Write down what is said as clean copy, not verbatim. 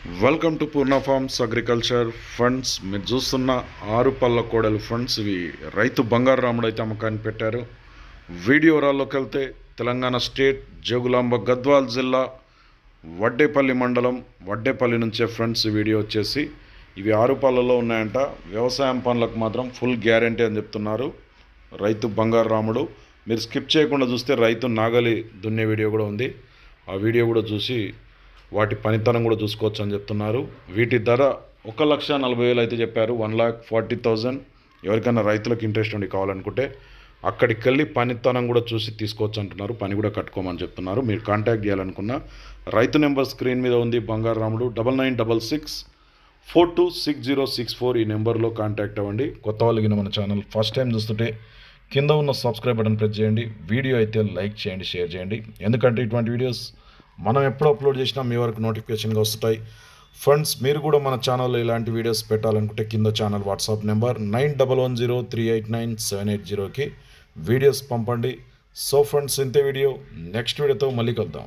Welcome to Purna forms agriculture funds. మీరు చూస్తున్న 6 పళ్ళ కోడలు ఫండ్స్. ఇవి రైతు బంగారు రాముడు అయితే అమ్మకాన్ని పెట్టారు. వీడియో రాల్లోకి వెళ్తే తెలంగాణ స్టేట్ జోగులాంబ గద్వాల్ జిల్లా వడ్డేపల్లి మండలం వడ్డేపల్లి నుంచే ఫ్రెండ్స్. వీడియో వచ్చేసి ఇవి 6 పళ్ళలో ఉన్నాయంట. వ్యవసాయం పనులకు మాత్రం ఫుల్ గ్యారంటీ అని చెప్తున్నారు రైతు బంగారు రాముడు. మీరు స్కిప్ చేయకుండా చూస్తే రైతు నాగలి దున్నే వీడియో కూడా ఉంది. ఆ వీడియో కూడా చూసి వాటి పనితనం కూడా చూసుకోవచ్చు అని చెప్తున్నారు. వీటి ధర 1,40,000 అయితే చెప్పారు. 1,40,000. ఎవరికైనా రైతులకు ఇంట్రెస్ట్ ఉండి కావాలనుకుంటే అక్కడికి వెళ్ళి పనితనం కూడా చూసి తీసుకోవచ్చు అంటున్నారు. పని కూడా కట్టుకోమని చెప్తున్నారు. మీరు కాంటాక్ట్ చేయాలనుకున్న రైతు నెంబర్ స్క్రీన్ మీద ఉంది. బంగారు రాముడు 9966426064 ఈ నెంబర్లో కాంటాక్ట్ అవ్వండి. కొత్త వాళ్ళకి మన ఛానల్ ఫస్ట్ టైం చూస్తుంటే కింద ఉన్న సబ్స్క్రైబ్ బటన్ ప్రెస్ చేయండి. వీడియో అయితే లైక్ చేయండి, షేర్ చేయండి. ఎందుకంటే ఇటువంటి వీడియోస్ మనం ఎప్పుడు అప్లోడ్ చేసినా మీ వరకు నోటిఫికేషన్గా వస్తాయి ఫ్రెండ్స్. మీరు కూడా మన ఛానల్లో ఇలాంటి వీడియోస్ పెట్టాలనుకుంటే కింద ఛానల్ వాట్సాప్ నెంబర్ 9110389780కి వీడియోస్ పంపండి. సో ఫ్రెండ్స్, ఇంతే వీడియో. నెక్స్ట్ వీడియోతో మళ్ళీ కలుద్దాం.